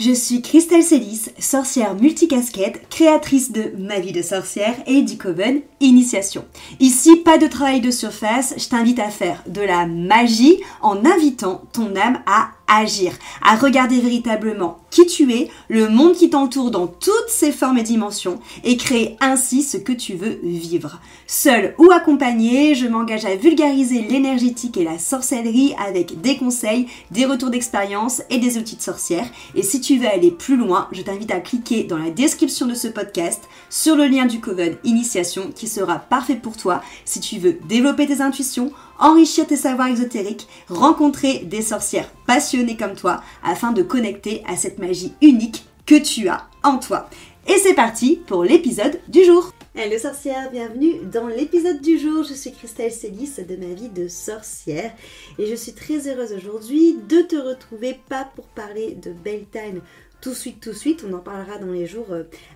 Je suis Christelle Célis, sorcière multicasquette, créatrice de Ma vie de sorcière et du Coven Initiation. Ici, pas de travail de surface, je t'invite à faire de la magie en invitant ton âme à agir, à regarder véritablement qui tu es, le monde qui t'entoure dans toutes ses formes et dimensions et créer ainsi ce que tu veux vivre. Seule ou accompagnée, je m'engage à vulgariser l'énergétique et la sorcellerie avec des conseils, des retours d'expérience et des outils de sorcière. Et si tu veux aller plus loin, je t'invite à cliquer dans la description de ce podcast sur le lien du Coven Initiation qui sera parfait pour toi si tu veux développer tes intuitions, enrichir tes savoirs exotériques, rencontrer des sorcières passionnées comme toi afin de connecter à cette magie unique que tu as en toi. Et c'est parti pour l'épisode du jour. Hello sorcière, bienvenue dans l'épisode du jour. Je suis Christelle Célis de Ma vie de sorcière et je suis très heureuse aujourd'hui de te retrouver, pas pour parler de Beltane tout de suite, on en parlera dans les jours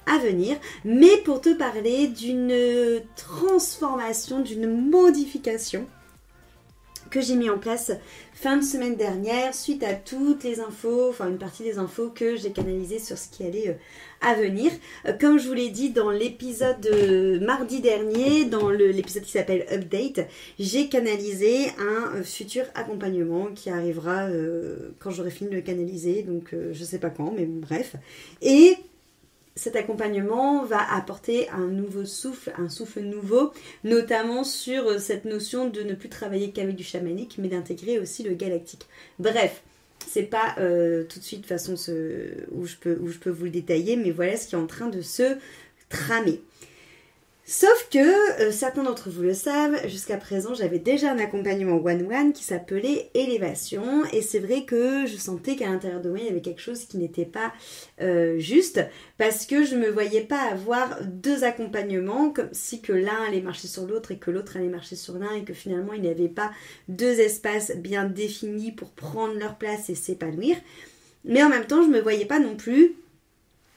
à venir, mais pour te parler d'une transformation, d'une modification que j'ai mis en place fin de semaine dernière suite à toutes les infos, enfin une partie des infos que j'ai canalisées sur ce qui allait à venir. Comme je vous l'ai dit dans l'épisode mardi dernier, dans l'épisode qui s'appelle Update, j'ai canalisé un futur accompagnement qui arrivera quand j'aurai fini de le canaliser, donc je sais pas quand, mais bon, bref. Et cet accompagnement va apporter un nouveau souffle, un souffle nouveau, notamment sur cette notion de ne plus travailler qu'avec du chamanique, mais d'intégrer aussi le galactique. Bref, c'est pas tout de suite de façon où je peux vous le détailler, mais voilà ce qui est en train de se tramer. Sauf que, certains d'entre vous le savent, jusqu'à présent j'avais déjà un accompagnement one-one qui s'appelait Élévation et c'est vrai que je sentais qu'à l'intérieur de moi il y avait quelque chose qui n'était pas juste parce que je ne me voyais pas avoir deux accompagnements comme si que l'un allait marcher sur l'autre et que l'autre allait marcher sur l'un et que finalement il n'y avait pas deux espaces bien définis pour prendre leur place et s'épanouir. Mais en même temps je ne me voyais pas non plus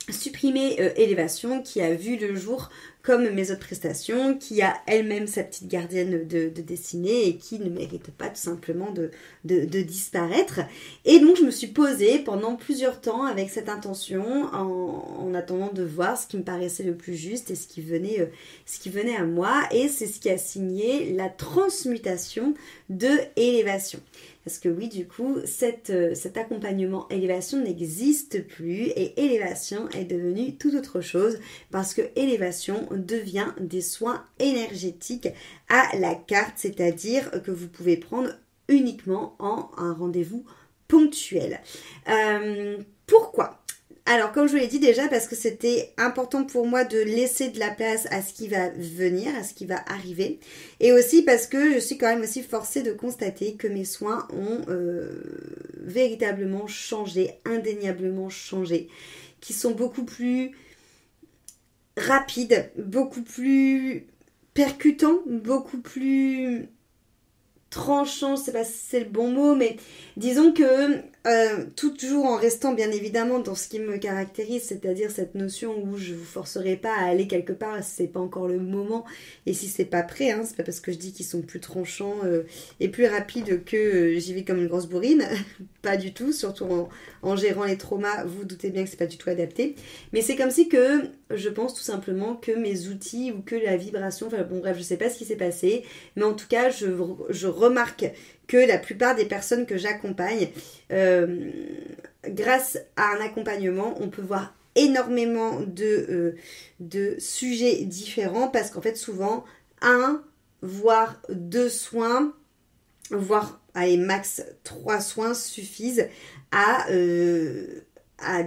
supprimer Élévation qui a vu le jour comme mes autres prestations, qui a elle-même sa petite gardienne de destinée et qui ne mérite pas tout simplement de disparaître. Et donc je me suis posée pendant plusieurs temps avec cette intention en attendant de voir ce qui me paraissait le plus juste et ce qui venait à moi. Et c'est ce qui a signé la transmutation de Élévation. Parce que oui, du coup, cet accompagnement Élévation n'existe plus et Élévation est devenu tout autre chose parce que Élévation devient des soins énergétiques à la carte, c'est-à-dire que vous pouvez prendre uniquement en un rendez-vous ponctuel. Pourquoi ? Alors, comme je vous l'ai dit déjà, parce que c'était important pour moi de laisser de la place à ce qui va venir, à ce qui va arriver. Et aussi parce que je suis quand même aussi forcée de constater que mes soins ont véritablement changé, indéniablement changé. Qui sont beaucoup plus rapides, beaucoup plus percutants, beaucoup plus tranchant, je sais pas si c'est le bon mot, mais disons que toujours en restant bien évidemment dans ce qui me caractérise, c'est-à-dire cette notion où je vous forcerai pas à aller quelque part si c'est pas encore le moment et si c'est pas prêt, hein, c'est pas parce que je dis qu'ils sont plus tranchants et plus rapides que j'y vais comme une grosse bourrine, pas du tout, surtout en gérant les traumas, vous doutez bien que c'est pas du tout adapté, mais c'est comme si que je pense tout simplement que mes outils ou que la vibration, enfin bon bref, je sais pas ce qui s'est passé, mais en tout cas je remarque que la plupart des personnes que j'accompagne, grâce à un accompagnement, on peut voir énormément de sujets différents parce qu'en fait souvent, voire 2 soins, voire allez, max 3 soins suffisent à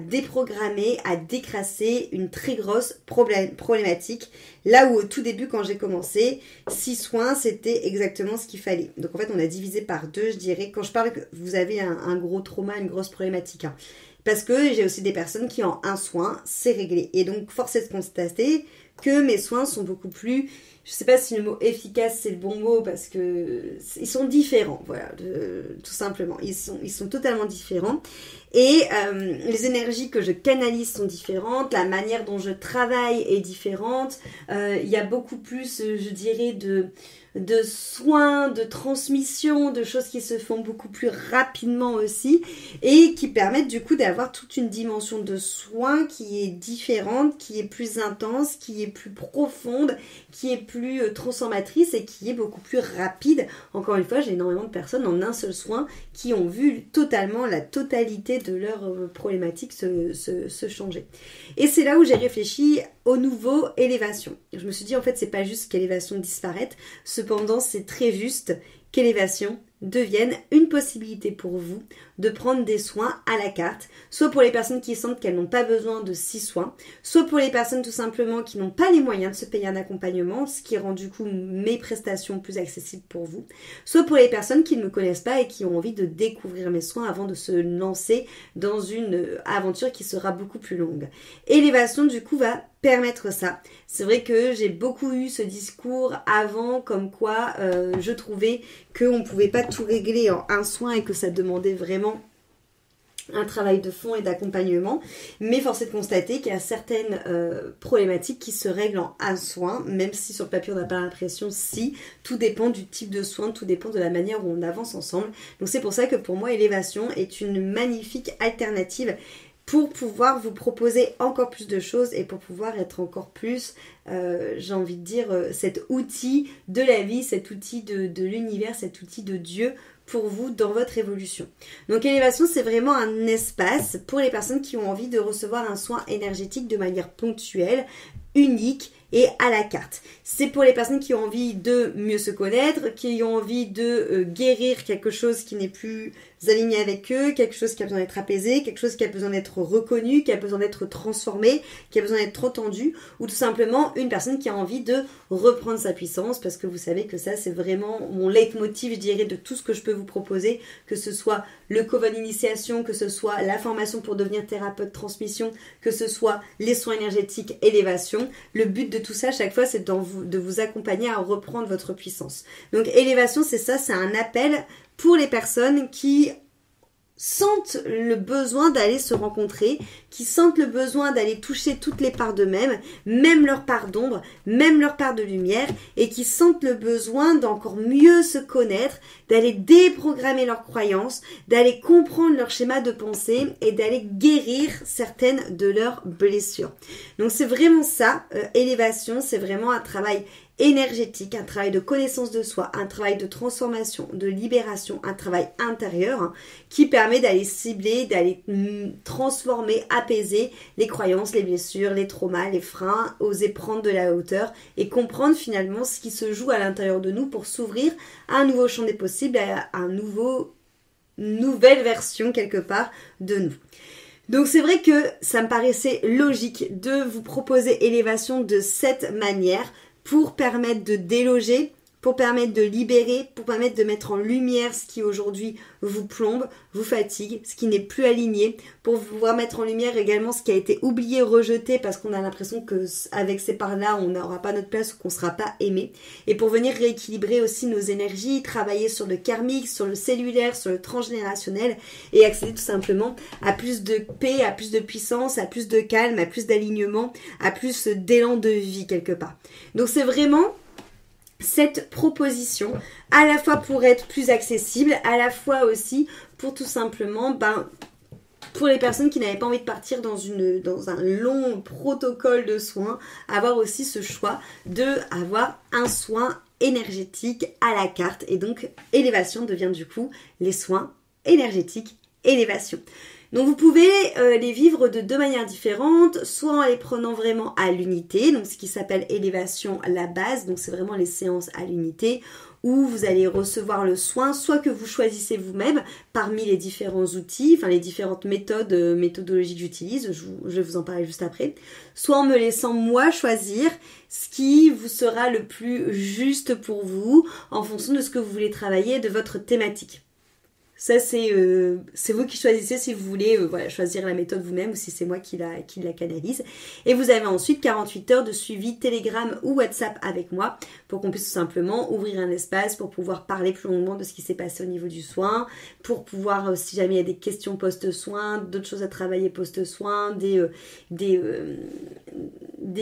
déprogrammer, à décrasser une très grosse problématique. Là où au tout début, quand j'ai commencé, 6 soins, c'était exactement ce qu'il fallait. Donc en fait, on a divisé par 2, je dirais, quand je parle que vous avez un gros trauma, une grosse problématique. Hein. Parce que j'ai aussi des personnes qui en un soin, c'est réglé. Et donc, force est de constater que mes soins sont beaucoup plus je sais pas si le mot efficace c'est le bon mot parce que ils sont différents, voilà, tout simplement. Ils sont totalement différents. Et les énergies que je canalise sont différentes, la manière dont je travaille est différente. Il y a beaucoup plus, je dirais, de soins, de transmission, de choses qui se font beaucoup plus rapidement aussi et qui permettent du coup d'avoir toute une dimension de soins qui est différente, qui est plus intense, qui est plus profonde, qui est plus transformatrice et qui est beaucoup plus rapide. Encore une fois, j'ai énormément de personnes en un seul soin qui ont vu totalement la totalité de leurs problématiques se changer. Et c'est là où j'ai réfléchi au nouveau élévation. Je me suis dit en fait c'est pas juste qu'élévation disparaisse, cependant c'est très juste qu'élévation devienne une possibilité pour vous de prendre des soins à la carte, soit pour les personnes qui sentent qu'elles n'ont pas besoin de 6 soins, soit pour les personnes tout simplement qui n'ont pas les moyens de se payer un accompagnement, ce qui rend du coup mes prestations plus accessibles pour vous, soit pour les personnes qui ne me connaissent pas et qui ont envie de découvrir mes soins avant de se lancer dans une aventure qui sera beaucoup plus longue. Élévation du coup va permettre ça. C'est vrai que j'ai beaucoup eu ce discours avant comme quoi je trouvais qu'on ne pouvait pas tout régler en un soin et que ça demandait vraiment un travail de fond et d'accompagnement, mais force est de constater qu'il y a certaines problématiques qui se règlent en un soin, même si sur le papier on n'a pas l'impression, si, tout dépend du type de soin, tout dépend de la manière où on avance ensemble. Donc c'est pour ça que pour moi élévation est une magnifique alternative pour pouvoir vous proposer encore plus de choses et pour pouvoir être encore plus, j'ai envie de dire, cet outil de la vie, cet outil de l'univers, cet outil de Dieu pour vous dans votre évolution. Donc élévation, c'est vraiment un espace pour les personnes qui ont envie de recevoir un soin énergétique de manière ponctuelle, unique et à la carte. C'est pour les personnes qui ont envie de mieux se connaître, qui ont envie de guérir quelque chose qui n'est plus aligné avec eux, quelque chose qui a besoin d'être apaisé, quelque chose qui a besoin d'être reconnu, qui a besoin d'être transformé, qui a besoin d'être entendu, ou tout simplement une personne qui a envie de reprendre sa puissance, parce que vous savez que ça c'est vraiment mon leitmotiv, je dirais, de tout ce que je peux vous proposer, que ce soit le Coven Initiation, que ce soit la formation pour devenir thérapeute transmission, que ce soit les soins énergétiques, élévation. Le but de tout ça, à chaque fois, c'est de vous accompagner à reprendre votre puissance. Donc élévation, c'est ça, c'est un appel pour les personnes qui sentent le besoin d'aller se rencontrer, qui sentent le besoin d'aller toucher toutes les parts d'eux-mêmes, même leur part d'ombre, même leur part de lumière, et qui sentent le besoin d'encore mieux se connaître, d'aller déprogrammer leurs croyances, d'aller comprendre leur schéma de pensée et d'aller guérir certaines de leurs blessures. Donc c'est vraiment ça, élévation, c'est vraiment un travail énergétique, un travail de connaissance de soi, un travail de transformation, de libération, un travail intérieur qui permet d'aller cibler, d'aller transformer, apaiser les croyances, les blessures, les traumas, les freins, oser prendre de la hauteur et comprendre finalement ce qui se joue à l'intérieur de nous pour s'ouvrir à un nouveau champ des possibles, à nouvelle version quelque part de nous. Donc c'est vrai que ça me paraissait logique de vous proposer élévation de cette manière, pour permettre de déloger, pour permettre de libérer, pour permettre de mettre en lumière ce qui aujourd'hui vous plombe, vous fatigue, ce qui n'est plus aligné, pour pouvoir mettre en lumière également ce qui a été oublié, rejeté, parce qu'on a l'impression qu'avec ces parts-là, on n'aura pas notre place ou qu'on ne sera pas aimé, et pour venir rééquilibrer aussi nos énergies, travailler sur le karmique, sur le cellulaire, sur le transgénérationnel, et accéder tout simplement à plus de paix, à plus de puissance, à plus de calme, à plus d'alignement, à plus d'élan de vie quelque part. Donc c'est vraiment cette proposition, à la fois pour être plus accessible, à la fois aussi pour tout simplement, pour les personnes qui n'avaient pas envie de partir dans un long protocole de soins, avoir aussi ce choix de avoir un soin énergétique à la carte. Et donc, élévation devient du coup les soins énergétiques élévation. Donc vous pouvez les vivre de deux manières différentes, soit en les prenant vraiment à l'unité, donc ce qui s'appelle élévation la base, donc c'est vraiment les séances à l'unité, où vous allez recevoir le soin, soit que vous choisissez vous-même parmi les différents outils, enfin les différentes méthodologies que j'utilise, je vais vous en parler juste après, soit en me laissant moi choisir ce qui vous sera le plus juste pour vous, en fonction de ce que vous voulez travailler, de votre thématique. Ça, c'est vous qui choisissez si vous voulez voilà, choisir la méthode vous-même ou si c'est moi qui la canalise. Et vous avez ensuite 48 heures de suivi Telegram ou WhatsApp avec moi pour qu'on puisse tout simplement ouvrir un espace pour pouvoir parler plus longuement de ce qui s'est passé au niveau du soin, pour pouvoir, si jamais il y a des questions post-soin, d'autres choses à travailler post-soin, des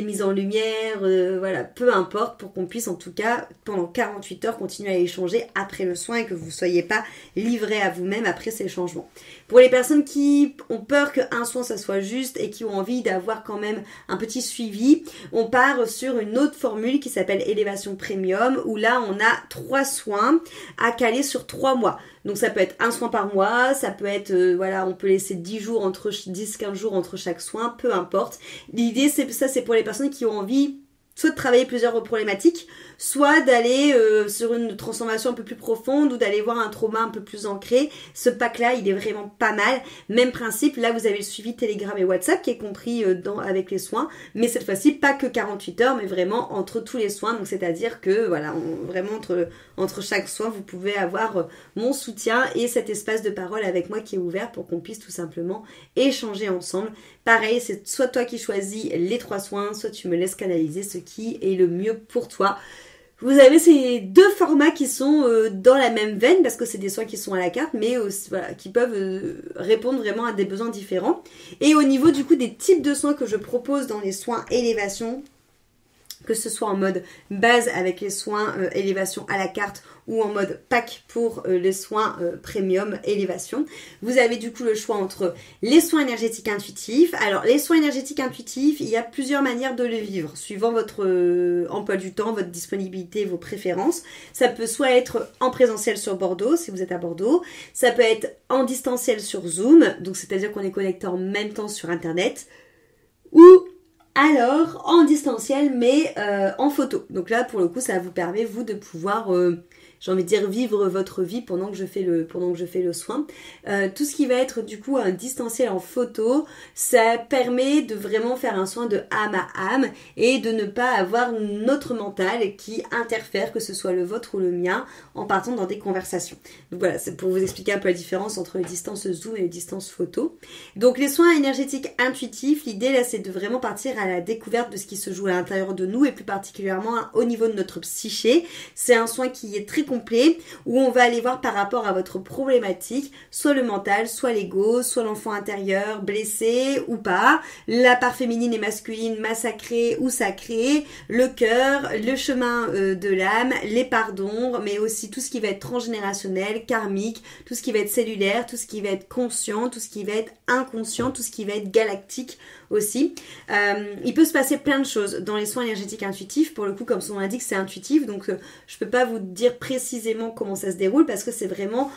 mises en lumière, voilà, peu importe, pour qu'on puisse en tout cas pendant 48 heures continuer à échanger après le soin et que vous ne soyez pas livré à vous-même après ces changements. Pour les personnes qui ont peur qu'un soin ça soit juste et qui ont envie d'avoir quand même un petit suivi, on part sur une autre formule qui s'appelle Élévation Premium, où là on a 3 soins à caler sur 3 mois. Donc ça peut être un soin par mois, ça peut être, voilà, on peut laisser 10-15 jours entre chaque soin, peu importe. L'idée c'est pour les personnes qui ont envie soit de travailler plusieurs problématiques, soit d'aller sur une transformation un peu plus profonde ou d'aller voir un trauma un peu plus ancré. Ce pack-là, il est vraiment pas mal. Même principe, là vous avez le suivi Telegram et WhatsApp qui est compris avec les soins, mais cette fois-ci pas que 48 heures, mais vraiment entre tous les soins. Donc c'est-à-dire que voilà, vraiment entre chaque soin, vous pouvez avoir mon soutien et cet espace de parole avec moi qui est ouvert pour qu'on puisse tout simplement échanger ensemble. Pareil, c'est soit toi qui choisis les 3 soins, soit tu me laisses canaliser ce qui est le mieux pour toi. Vous avez ces 2 formats qui sont dans la même veine parce que c'est des soins qui sont à la carte, mais voilà, qui peuvent répondre vraiment à des besoins différents. Et au niveau du coup des types de soins que je propose dans les soins élévation, que ce soit en mode base avec les soins élévation à la carte ou en mode pack pour les soins premium élévation. Vous avez du coup le choix entre les soins énergétiques intuitifs. Alors les soins énergétiques intuitifs, il y a plusieurs manières de les vivre, suivant votre emploi du temps, votre disponibilité, vos préférences. Ça peut soit être en présentiel sur Bordeaux, si vous êtes à Bordeaux. Ça peut être en distanciel sur Zoom, donc c'est-à-dire qu'on est connecté en même temps sur Internet. Ou alors en distanciel mais en photo. Donc là pour le coup ça vous permet vous de pouvoir j'ai envie de dire vivre votre vie pendant que je fais le soin. Tout ce qui va être du coup un distanciel en photo, ça permet de vraiment faire un soin de âme à âme et de ne pas avoir notre mental qui interfère, que ce soit le vôtre ou le mien, en partant dans des conversations. Donc voilà, c'est pour vous expliquer un peu la différence entre les distances zoom et les distances photo. Donc les soins énergétiques intuitifs, l'idée là c'est de vraiment partir à la découverte de ce qui se joue à l'intérieur de nous et plus particulièrement au niveau de notre psyché. C'est un soin qui est très complet où on va aller voir par rapport à votre problématique, soit le mental, soit l'ego, soit l'enfant intérieur blessé ou pas, la part féminine et masculine massacrée ou sacrée, le cœur, le chemin de l'âme, les parts d'ombre, mais aussi tout ce qui va être transgénérationnel, karmique, tout ce qui va être cellulaire, tout ce qui va être conscient, tout ce qui va être inconscient, tout ce qui va être galactique aussi. Il peut se passer plein de choses dans les soins énergétiques intuitifs. Pour le coup, comme son nom l'indique, c'est intuitif, donc je peux pas vous dire précisément comment ça se déroule parce que c'est vraiment,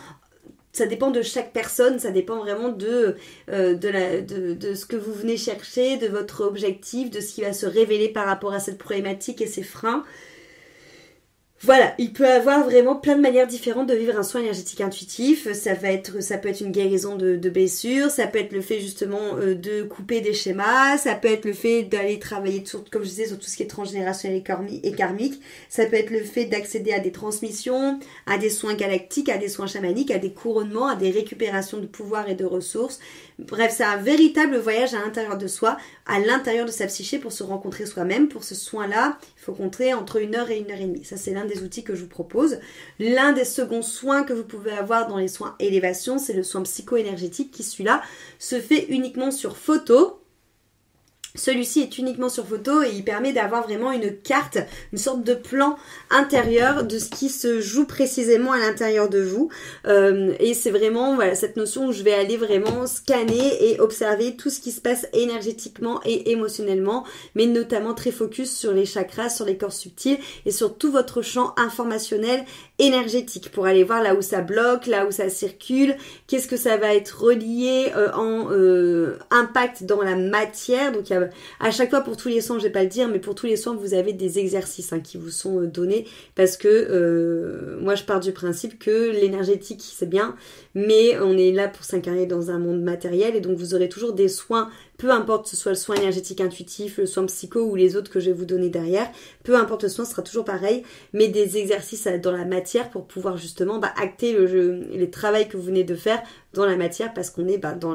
ça dépend de chaque personne, ça dépend vraiment de ce que vous venez chercher, de votre objectif, de ce qui va se révéler par rapport à cette problématique et ses freins. Voilà, il peut avoir vraiment plein de manières différentes de vivre un soin énergétique intuitif. Ça peut être une guérison de blessures, ça peut être le fait justement de couper des schémas, ça peut être le fait d'aller travailler comme je disais sur tout ce qui est transgénérationnel et karmique, ça peut être le fait d'accéder à des transmissions, à des soins galactiques, à des soins chamaniques, à des couronnements, à des récupérations de pouvoir et de ressources. Bref, c'est un véritable voyage à l'intérieur de soi, à l'intérieur de sa psyché pour se rencontrer soi-même. Pour ce soin-là, il faut compter entre 1 heure et 1 heure et demie. Ça, c'est l'un des outils que je vous propose. L'un des seconds soins que vous pouvez avoir dans les soins élévation, c'est le soin psycho-énergétique qui, celui-là, se fait uniquement sur photo. Celui-ci est uniquement sur photo et il permet d'avoir vraiment une carte, une sorte de plan intérieur de ce qui se joue précisément à l'intérieur de vous. Et c'est vraiment voilà, cette notion où je vais aller vraiment scanner et observer tout ce qui se passe énergétiquement et émotionnellement, mais notamment très focus sur les chakras, sur les corps subtils et sur tout votre champ informationnel énergétique pour aller voir là où ça bloque, là où ça circule, qu'est-ce que ça va être relié en impact dans la matière. Donc il y a à chaque fois pour tous les soins, je vais pas le dire, mais pour tous les soins, vous avez des exercices qui vous sont donnés parce que moi je pars du principe que l'énergétique c'est bien, mais on est là pour s'incarner dans un monde matériel et donc vous aurez toujours des soins, peu importe ce soit le soin énergétique intuitif, le soin psycho ou les autres que je vais vous donner derrière, peu importe le soin, ce sera toujours pareil, mais des exercices dans la matière matière pour pouvoir justement acter les travaux que vous venez de faire dans la matière parce qu'on est dans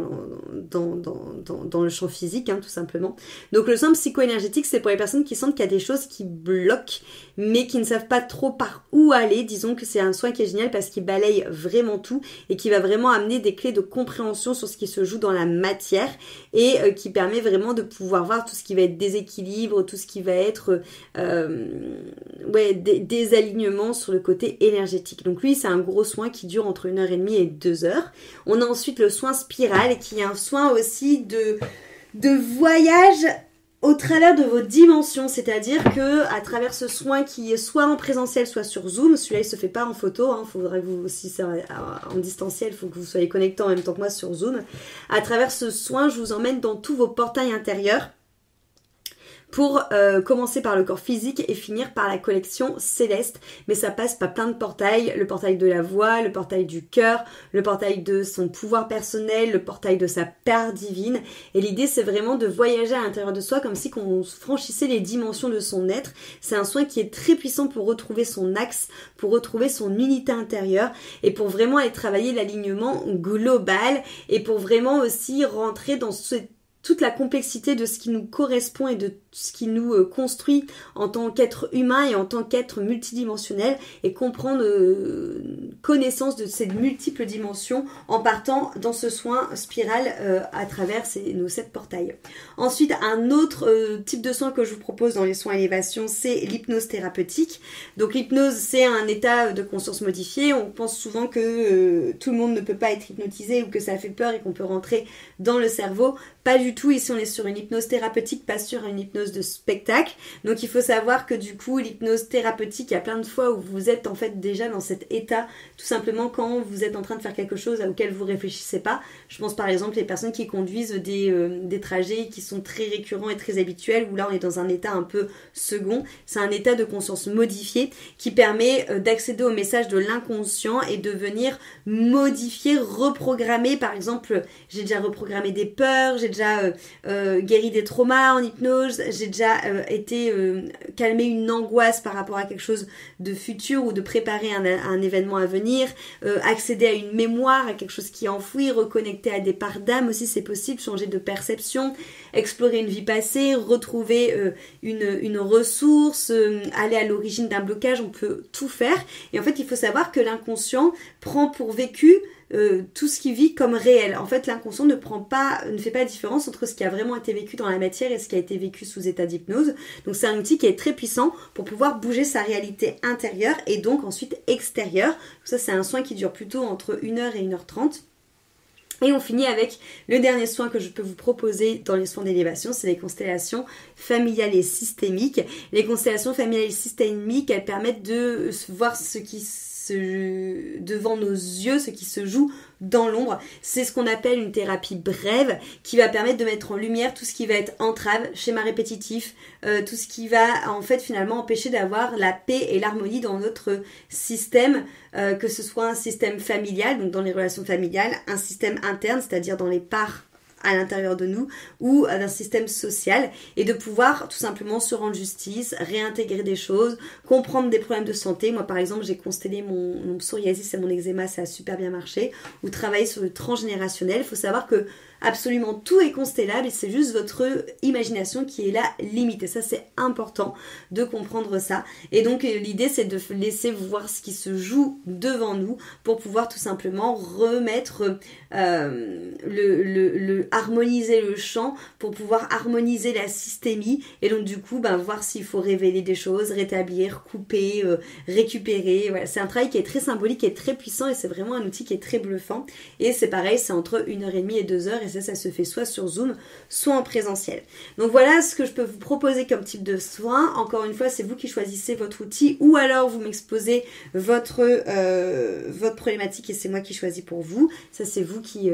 le champ physique, tout simplement. Donc le soin psycho-énergétique, c'est pour les personnes qui sentent qu'il y a des choses qui bloquent, mais qui ne savent pas trop par où aller. Disons que c'est un soin qui est génial parce qu'il balaye vraiment tout et qui va vraiment amener des clés de compréhension sur ce qui se joue dans la matière et qui permet vraiment de pouvoir voir tout ce qui va être déséquilibre, tout ce qui va être des alignements sur le côté énergétique. Donc lui, c'est un gros soin qui dure entre 1h30 et 2h. On a ensuite le soin spiral qui est un soin aussi de voyage au travers de vos dimensions, c'est-à-dire que à travers ce soin qui est soit en présentiel, soit sur Zoom, celui-là il se fait pas en photo, faudrait que vous, si c'est en distanciel, il faut que vous soyez connecté en même temps que moi sur Zoom. À travers ce soin, je vous emmène dans tous vos portails intérieurs pour commencer par le corps physique et finir par la collection céleste. Mais ça passe par plein de portails, le portail de la voix, le portail du cœur, le portail de son pouvoir personnel, le portail de sa part divine. Et l'idée, c'est vraiment de voyager à l'intérieur de soi comme si on franchissait les dimensions de son être. C'est un soin qui est très puissant pour retrouver son axe, pour retrouver son unité intérieure et pour vraiment aller travailler l'alignement global et pour vraiment aussi rentrer dans toute la complexité de ce qui nous correspond et de ce qui nous construit en tant qu'être humain et en tant qu'être multidimensionnel et comprendre connaissance de ces multiples dimensions en partant dans ce soin spiral à travers nos 7 portails. Ensuite, un autre type de soin que je vous propose dans les soins élévation, c'est l'hypnose thérapeutique. Donc l'hypnose, c'est un état de conscience modifié. On pense souvent que tout le monde ne peut pas être hypnotisé ou que ça fait peur et qu'on peut rentrer dans le cerveau. Pas du tout, ici on est sur une hypnose thérapeutique, pas sur une hypnose de spectacle. Donc il faut savoir que du coup l'hypnose thérapeutique, il y a plein de fois où vous êtes en fait déjà dans cet état, tout simplement quand vous êtes en train de faire quelque chose auquel vous réfléchissez pas. Je pense par exemple les personnes qui conduisent des trajets qui sont très récurrents et très habituels, où là on est dans un état un peu second. C'est un état de conscience modifié qui permet d'accéder au message de l'inconscient et de venir modifier, reprogrammer. Par exemple, j'ai déjà reprogrammé des peurs, j'ai déjà guéri des traumas en hypnose, j'ai déjà calmé une angoisse par rapport à quelque chose de futur ou de préparer un événement à venir, accéder à une mémoire, à quelque chose qui est enfoui, reconnecter à des parts d'âme aussi, c'est possible, changer de perception, explorer une vie passée, retrouver une ressource, aller à l'origine d'un blocage, on peut tout faire. Et en fait, il faut savoir que l'inconscient prend pour vécu tout ce qui vit comme réel. En fait, l'inconscient ne fait pas la différence entre ce qui a vraiment été vécu dans la matière et ce qui a été vécu sous état d'hypnose. Donc c'est un outil qui est très puissant pour pouvoir bouger sa réalité intérieure et donc ensuite extérieure. Ça, c'est un soin qui dure plutôt entre 1h et 1h30. Et on finit avec le dernier soin que je peux vous proposer dans les soins d'élévation, c'est les constellations familiales et systémiques. Les constellations familiales et systémiques, elles permettent de voir ce qui devant nos yeux, ce qui se joue dans l'ombre. C'est ce qu'on appelle une thérapie brève qui va permettre de mettre en lumière tout ce qui va être entrave, schéma répétitif, tout ce qui va en fait finalement empêcher d'avoir la paix et l'harmonie dans notre système, que ce soit un système familial, donc dans les relations familiales, un système interne, c'est-à-dire dans les parts à l'intérieur de nous ou d'un système social et de pouvoir tout simplement se rendre justice, réintégrer des choses, comprendre des problèmes de santé. Moi par exemple j'ai constellé mon psoriasis et mon eczéma, ça a super bien marché, ou travailler sur le transgénérationnel. Il faut savoir que absolument tout est constellable et c'est juste votre imagination qui est la limite et ça c'est important de comprendre ça. Et donc l'idée c'est de laisser voir ce qui se joue devant nous pour pouvoir tout simplement remettre harmoniser le champ, pour pouvoir harmoniser la systémie et donc du coup voir s'il faut révéler des choses, rétablir, couper, récupérer. Voilà, c'est un travail qui est très symbolique et très puissant et c'est vraiment un outil qui est très bluffant et c'est pareil, c'est entre 1h30 et 2h et ça se fait soit sur Zoom, soit en présentiel. Donc voilà ce que je peux vous proposer comme type de soin. Encore une fois, c'est vous qui choisissez votre outil ou alors vous m'exposez votre problématique et c'est moi qui choisis pour vous. Ça, c'est vous qui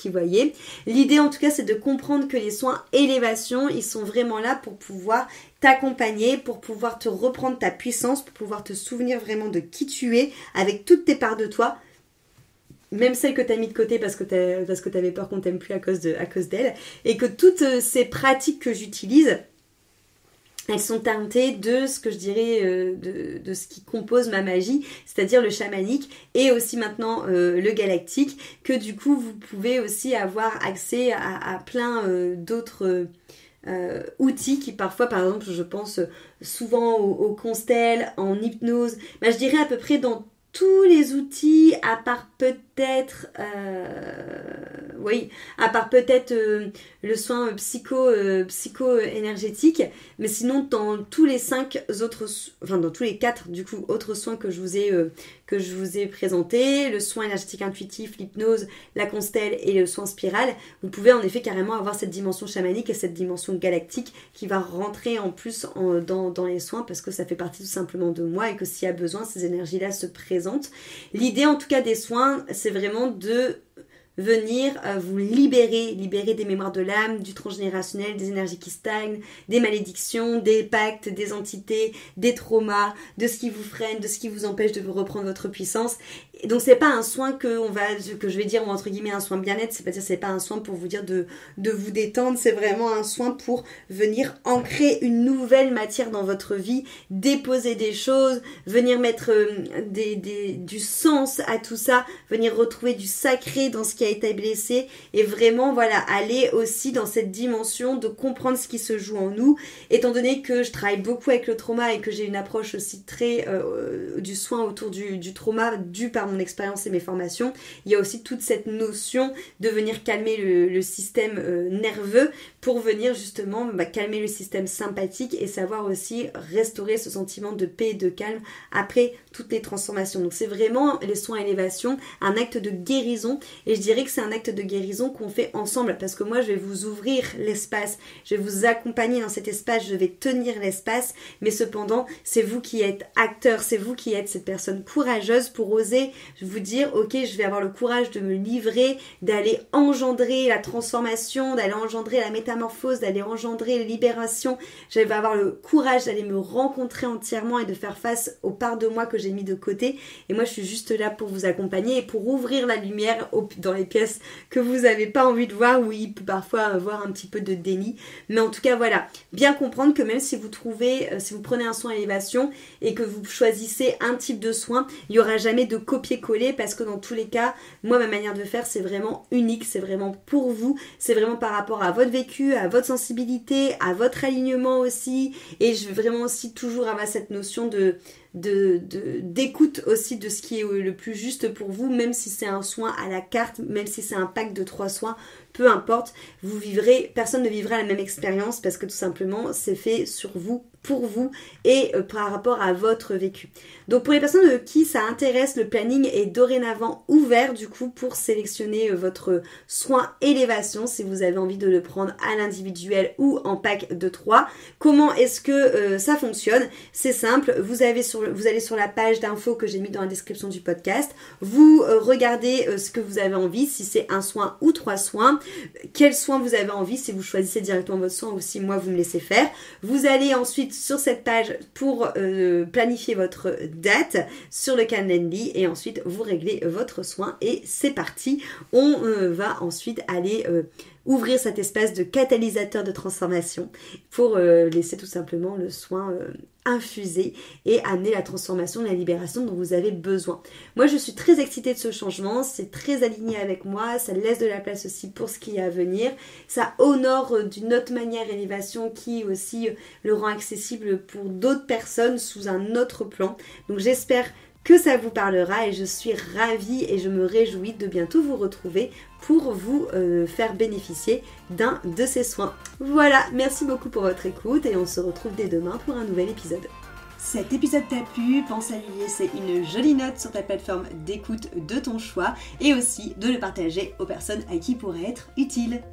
voyez. L'idée, en tout cas, c'est de comprendre que les soins élévation, ils sont vraiment là pour pouvoir t'accompagner, pour pouvoir te reprendre ta puissance, pour pouvoir te souvenir vraiment de qui tu es avec toutes tes parts de toi, même celles que tu as mis de côté parce que tu avais peur qu'on t'aime plus à cause d'elles, et que toutes ces pratiques que j'utilise, elles sont teintées de ce que je dirais de ce qui compose ma magie, c'est-à-dire le chamanique et aussi maintenant le galactique, que du coup vous pouvez aussi avoir accès à plein d'autres outils qui parfois, par exemple, je pense souvent aux constelles, en hypnose, je dirais à peu près dans tous les outils, à part peut-être le soin psycho-énergétique, mais sinon dans tous les 4 du coup autres soins que je vous ai présentés, le soin énergétique intuitif, l'hypnose, la constelle et le soin spiral, vous pouvez en effet carrément avoir cette dimension chamanique et cette dimension galactique qui va rentrer en plus dans les soins, parce que ça fait partie tout simplement de moi et que s'il y a besoin, ces énergies-là se présentent. L'idée en tout cas des soins, c'est vraiment de venir vous libérer des mémoires de l'âme, du transgénérationnel, des énergies qui stagnent, des malédictions, des pactes, des entités, des traumas, de ce qui vous freine, de ce qui vous empêche de vous reprendre votre puissance. Et donc c'est pas un soin que je vais dire, entre guillemets, un soin bien-être, c'est pas un soin pour vous dire de vous détendre, c'est vraiment un soin pour venir ancrer une nouvelle matière dans votre vie, déposer des choses, venir mettre du sens à tout ça, venir retrouver du sacré dans ce qui a été blessé, et vraiment aller aussi dans cette dimension de comprendre ce qui se joue en nous. Étant donné que je travaille beaucoup avec le trauma et que j'ai une approche aussi très du soin autour du trauma dû par mon expérience et mes formations, il y a aussi toute cette notion de venir calmer le système nerveux pour venir justement calmer le système sympathique et savoir aussi restaurer ce sentiment de paix et de calme après toutes les transformations. Donc c'est vraiment les soins élévation, un acte de guérison, et je dirais que c'est un acte de guérison qu'on fait ensemble, parce que moi je vais vous ouvrir l'espace, je vais vous accompagner dans cet espace, je vais tenir l'espace, mais cependant c'est vous qui êtes acteur, c'est vous qui êtes cette personne courageuse pour oser vous dire ok, je vais avoir le courage de me livrer, d'aller engendrer la transformation, d'aller engendrer la métamorphose, d'aller engendrer la libération. Je vais avoir le courage d'aller me rencontrer entièrement et de faire face aux parts de moi que j'ai mis de côté, et moi je suis juste là pour vous accompagner et pour ouvrir la lumière dans les pièces que vous n'avez pas envie de voir, où il peut parfois avoir un petit peu de déni. Mais en tout cas bien comprendre que même si vous prenez un soin élévation et que vous choisissez un type de soin, il n'y aura jamais de copier-coller, parce que dans tous les cas, moi ma manière de faire c'est vraiment unique, c'est vraiment pour vous, c'est vraiment par rapport à votre vécu, à votre sensibilité, à votre alignement aussi, et je veux vraiment aussi toujours avoir cette notion d'écoute aussi de ce qui est le plus juste pour vous, même si c'est un soin à la carte, même si c'est un pack de 3 soins, peu importe, personne ne vivra la même expérience, parce que tout simplement c'est fait sur vous, pour vous et par rapport à votre vécu. Donc pour les personnes de qui ça intéresse, le planning est dorénavant ouvert du coup pour sélectionner votre soin élévation, si vous avez envie de le prendre à l'individuel ou en pack de 3. Comment est-ce que ça fonctionne? C'est simple, vous allez sur la page d'infos que j'ai mis dans la description du podcast, vous regardez ce que vous avez envie, si c'est un soin ou 3 soins, quel soin vous avez envie, si vous choisissez directement votre soin ou si moi vous me laissez faire. Vous allez ensuite sur cette page pour planifier votre date sur le Calendly, et ensuite vous réglez votre soin et c'est parti. On va ensuite aller ouvrir cet espace de catalyseur de transformation pour laisser tout simplement le soin infuser et amener la transformation, la libération dont vous avez besoin. Moi je suis très excitée de ce changement, c'est très aligné avec moi, ça laisse de la place aussi pour ce qui est à venir, ça honore d'une autre manière l'élévation qui aussi le rend accessible pour d'autres personnes sous un autre plan. Donc j'espère que ça vous parlera et je suis ravie et je me réjouis de bientôt vous retrouver pour vous faire bénéficier d'un de ces soins. Voilà, merci beaucoup pour votre écoute et on se retrouve dès demain pour un nouvel épisode. Cet épisode t'a plu, pense à lui laisser une jolie note sur ta plateforme d'écoute de ton choix et aussi de le partager aux personnes à qui il pourrait être utile.